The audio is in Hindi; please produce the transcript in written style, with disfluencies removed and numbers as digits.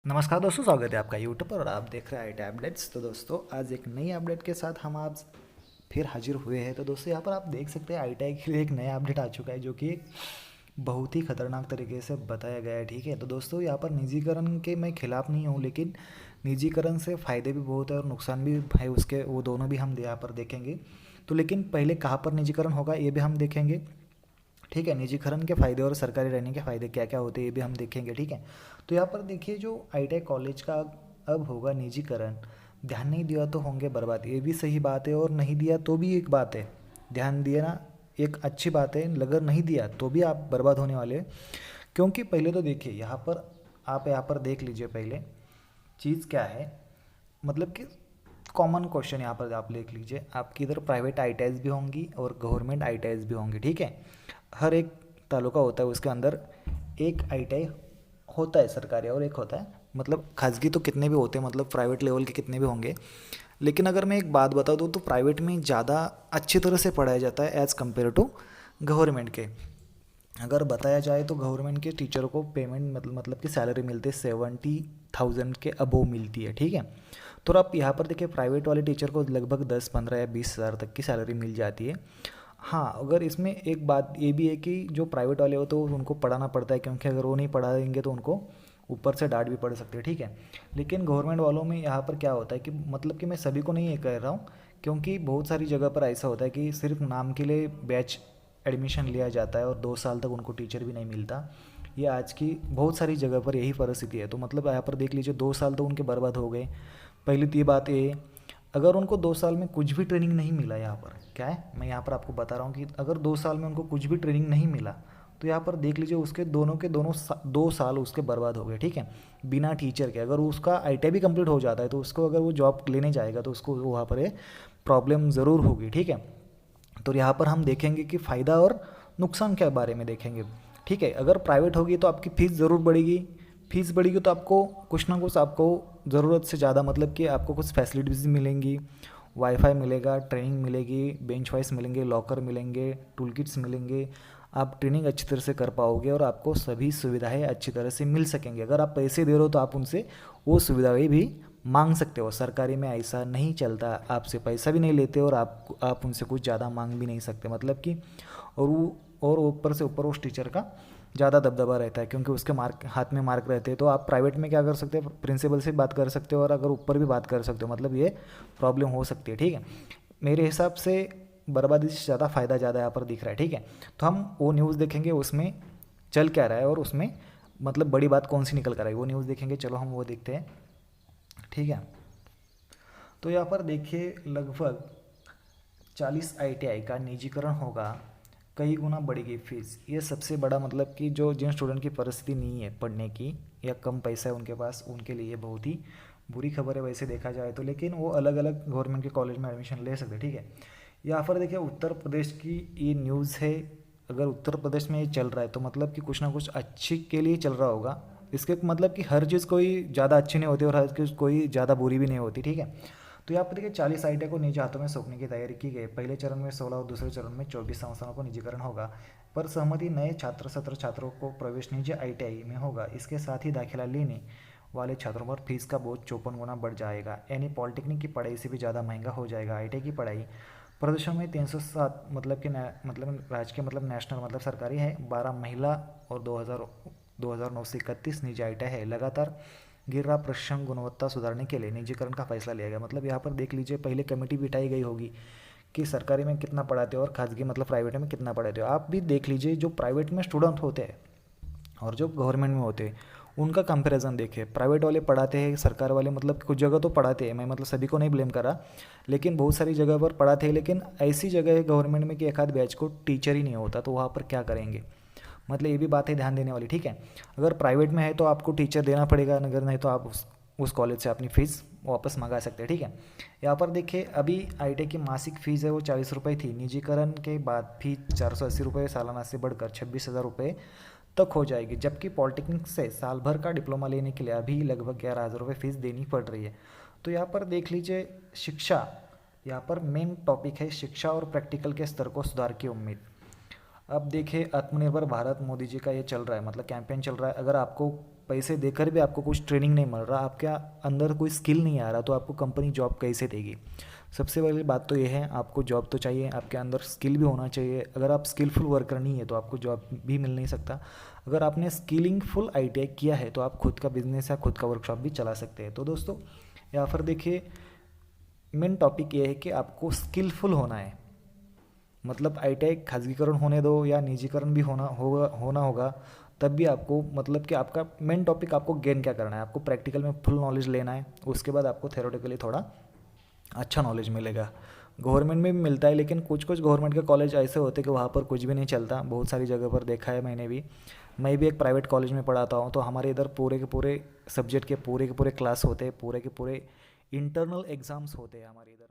नमस्कार दोस्तों, स्वागत है आपका यूट्यूब पर और आप देख रहे हैं आई टैबलेट्स। तो दोस्तों आज एक नई अपडेट के साथ हम आज फिर हाजिर हुए हैं। तो दोस्तों यहाँ पर आप देख सकते हैं आई टी आई के लिए एक नया अपडेट आ चुका है जो कि एक बहुत ही खतरनाक तरीके से बताया गया है। ठीक है, तो दोस्तों यहाँ पर निजीकरण के मैं खिलाफ़ नहीं हूँ, लेकिन निजीकरण से फ़ायदे भी बहुत है और नुकसान भी है उसके, वो दोनों भी हम यहाँ पर देखेंगे। तो लेकिन पहले कहाँ पर निजीकरण होगा ये भी हम देखेंगे। ठीक है, निजीकरण के फ़ायदे और सरकारी रहने के फ़ायदे क्या क्या होते हैं ये भी हम देखेंगे। ठीक है, तो यहाँ पर देखिए जो आईटीआई कॉलेज का अब होगा निजीकरण, ध्यान नहीं दिया तो होंगे बर्बाद, ये भी सही बात है, और नहीं दिया तो भी एक बात है। ध्यान दिया ना, एक अच्छी बात है, अगर नहीं दिया तो भी आप बर्बाद होने वाले हैं। क्योंकि पहले तो देखिए यहाँ पर, आप यहाँ पर देख लीजिए पहले चीज़ क्या है। मतलब कि कॉमन क्वेश्चन यहाँ पर आप देख लीजिए, आपकी इधर प्राइवेट आईटीआईज भी होंगी और गवर्नमेंट आईटीआईज भी होंगी। ठीक है, हर एक तालुका होता है उसके अंदर एक आईटीआई होता है सरकारी और एक होता है मतलब खासगी। तो कितने भी होते हैं, मतलब प्राइवेट लेवल के कितने भी होंगे। लेकिन अगर मैं एक बात बता दूँ तो प्राइवेट में ज़्यादा अच्छी तरह से पढ़ाया जाता है एज़ कम्पेयर टू गवर्नमेंट के। अगर बताया जाए तो गवर्नमेंट के टीचर को पेमेंट मतलब कि सैलरी मिलती है 70,000 के अबोव मिलती है। ठीक है, तो आप यहाँ पर देखिए प्राइवेट वाले टीचर को लगभग 10, 15 या 20 हज़ार तक की सैलरी मिल जाती है। हाँ, अगर इसमें एक बात ये भी है कि जो प्राइवेट वाले हो तो उनको पढ़ाना पड़ता है, क्योंकि अगर वो नहीं पढ़ाएंगे तो उनको ऊपर से डांट भी पड़ सकती है। ठीक है, लेकिन गवर्नमेंट वालों में यहाँ पर क्या होता है कि मतलब कि मैं सभी को नहीं ये कह रहा हूँ, क्योंकि बहुत सारी जगह पर ऐसा होता है कि सिर्फ नाम के लिए बैच एडमिशन लिया जाता है और 2 साल तक उनको टीचर भी नहीं मिलता। ये आज की बहुत सारी जगह पर यही परिस्थिति है। तो मतलब यहाँ पर देख लीजिए 2 साल तो उनके बर्बाद हो गए। पहली तो ये बात ये, अगर उनको 2 साल में कुछ भी ट्रेनिंग नहीं मिला, यहाँ पर क्या है मैं यहाँ पर आपको बता रहा हूँ कि अगर 2 साल में उनको कुछ भी ट्रेनिंग नहीं मिला तो यहाँ पर देख लीजिए उसके दोनों के दोनों 2 साल उसके बर्बाद हो गए। ठीक है, बिना टीचर के। अगर उसका आईटीआई भी कंप्लीट हो जाता है तो उसको अगर वो जॉब लेने जाएगा तो उसको वहाँ पर प्रॉब्लम ज़रूर होगी। ठीक है, तो यहाँ पर हम देखेंगे कि फ़ायदा और नुकसान के बारे में देखेंगे। ठीक है, अगर प्राइवेट होगी तो आपकी फ़ीस ज़रूर बढ़ेगी। फीस बढ़ेगी तो आपको कुछ ना कुछ आपको ज़रूरत से ज़्यादा मतलब कि आपको कुछ फैसिलिटीज़ मिलेंगी। वाईफाई मिलेगा, ट्रेनिंग मिलेगी, बेंच वाइस मिलेंगे, लॉकर मिलेंगे, टूल किट्स मिलेंगे। आप ट्रेनिंग अच्छी तरह से कर पाओगे और आपको सभी सुविधाएं अच्छी तरह से मिल सकेंगे। अगर आप पैसे दे रहे हो तो आप उनसे वो सुविधाएं भी मांग सकते हो। सरकारी में ऐसा नहीं चलता, आपसे पैसा भी नहीं लेते और आप उनसे कुछ ज़्यादा मांग भी नहीं सकते। मतलब कि और ऊपर से ऊपर उस टीचर का ज़्यादा दबदबा रहता है, क्योंकि उसके मार्क हाथ में मार्क रहते हैं। तो आप प्राइवेट में क्या कर सकते हो, प्रिंसिपल से बात कर सकते हो और अगर ऊपर भी बात कर सकते हो। मतलब ये प्रॉब्लम हो सकती है। ठीक है, मेरे हिसाब से बर्बादी से ज़्यादा फ़ायदा ज़्यादा यहाँ पर दिख रहा है। ठीक है, तो हम वो न्यूज़ देखेंगे उसमें चल क्या रहा है और उसमें मतलब बड़ी बात कौन सी निकल कर आई, वो न्यूज़ देखेंगे। चलो हम वो देखते हैं। ठीक है, तो यहाँ पर देखिए लगभग 40 आईटीआई का निजीकरण होगा, कई गुना बढ़ेगी फीस। ये सबसे बड़ा मतलब कि जो जिन स्टूडेंट की परिस्थिति नहीं है पढ़ने की या कम पैसा है उनके पास, उनके लिए बहुत ही बुरी खबर है वैसे देखा जाए तो। लेकिन वो अलग अलग गवर्नमेंट के कॉलेज में एडमिशन ले सकते हैं। ठीक है, यहाँ पर देखिए उत्तर प्रदेश की ये न्यूज़ है। अगर उत्तर प्रदेश में ये चल रहा है तो मतलब कि कुछ ना कुछ अच्छी के लिए चल रहा होगा। इसके मतलब कि हर चीज़ कोई ज़्यादा अच्छी नहीं होती और हर चीज़ कोई ज़्यादा बुरी भी नहीं होती। ठीक है, तो यहाँ पर देखिए 40 आईटीआई को निजी हाथों में सौंपने की तैयारी की गई। पहले चरण में 16 और दूसरे चरण में 24 संस्थानों को निजीकरण होगा। पर सहमति नए छात्र सत्र छात्रों को प्रवेश निजी आईटीआई में होगा। इसके साथ ही दाखिला लेने वाले छात्रों पर फीस का बोझ 54 गुना बढ़ जाएगा, यानी पॉलिटेक्निक की पढ़ाई से भी ज़्यादा महंगा हो जाएगा। आईटीआई की पढ़ाई प्रदेशों में 307 मतलब कि मतलब राजकीय मतलब नेशनल मतलब सरकारी है, 12 महिला और 2009 से 31 निजी आईटीआई है। लगातार गिर रहा प्रशिक्षण गुणवत्ता सुधारने के लिए निजीकरण का फैसला लिया गया। मतलब यहाँ पर देख लीजिए पहले कमेटी बिठाई गई होगी कि सरकारी में कितना पढ़ाते हो और खासगी मतलब प्राइवेट में कितना पढ़ाते हो। आप भी देख लीजिए जो प्राइवेट में स्टूडेंट होते हैं और जो गवर्नमेंट में होते हैं उनका कंपैरिजन देखिए। प्राइवेट वाले पढ़ाते हैं, सरकार वाले मतलब कुछ जगह तो पढ़ाते हैं, मैं मतलब सभी को नहीं ब्लेम कर रहा, लेकिन बहुत सारी जगह पर पढ़ाते हैं। लेकिन ऐसी जगह है गवर्नमेंट में कि एक आध बैच को टीचर ही नहीं होता, तो वहाँ पर क्या करेंगे। मतलब ये भी बात है ध्यान देने वाली। ठीक है, अगर प्राइवेट में है तो आपको टीचर देना पड़ेगा, अगर नहीं तो आप उस कॉलेज से अपनी फ़ीस वापस मंगा सकते हैं। ठीक है, यहाँ पर देखिए अभी आईटीआई की मासिक फ़ीस है वो 40 रुपये थी। निजीकरण के बाद फीस 480 रुपये सालाना से बढ़कर 26,000 रुपये तक हो जाएगी। जबकि पॉलिटेक्निक से साल भर का डिप्लोमा लेने के लिए अभी लगभग 11,000 रुपये फीस देनी पड़ रही है। तो यहाँ पर देख लीजिए शिक्षा, यहाँ पर मेन टॉपिक है शिक्षा और प्रैक्टिकल के स्तर को सुधार की उम्मीद। अब देखिए आत्मनिर्भर भारत मोदी जी का ये चल रहा है, मतलब कैंपेन चल रहा है। अगर आपको पैसे देकर भी आपको कुछ ट्रेनिंग नहीं मिल रहा, आपके अंदर कोई स्किल नहीं आ रहा, तो आपको कंपनी जॉब कैसे देगी? सबसे पहली बात तो ये है, आपको जॉब तो चाहिए, आपके अंदर स्किल भी होना चाहिए। अगर आप स्किलफुल वर्कर नहीं है तो आपको जॉब भी मिल नहीं सकता। अगर आपने स्किलिंग फुल ITI किया है तो आप खुद का बिजनेस या खुद का वर्कशॉप भी चला सकते हैं। तो दोस्तों यहाँ पर देखिए, मेन टॉपिक ये है कि आपको स्किलफुल होना है। मतलब ITI खाजगीकरण होने दो या निजीकरण भी होना होगा, तब भी आपको मतलब कि आपका मेन टॉपिक आपको गेन क्या करना है, आपको प्रैक्टिकल में फुल नॉलेज लेना है, उसके बाद आपको थ्योरेटिकली थोड़ा अच्छा नॉलेज मिलेगा। गवर्नमेंट में भी मिलता है, लेकिन कुछ कुछ गवर्नमेंट के कॉलेज ऐसे होते हैं कि वहाँ पर कुछ भी नहीं चलता। बहुत सारी जगह पर देखा है मैंने भी। मैं भी एक प्राइवेट कॉलेज में पढ़ाता हूँ, तो हमारे इधर पूरे के पूरे सब्जेक्ट के पूरे क्लास होते हैं, पूरे के पूरे इंटरनल एग्ज़ाम्स होते हैं हमारे इधर।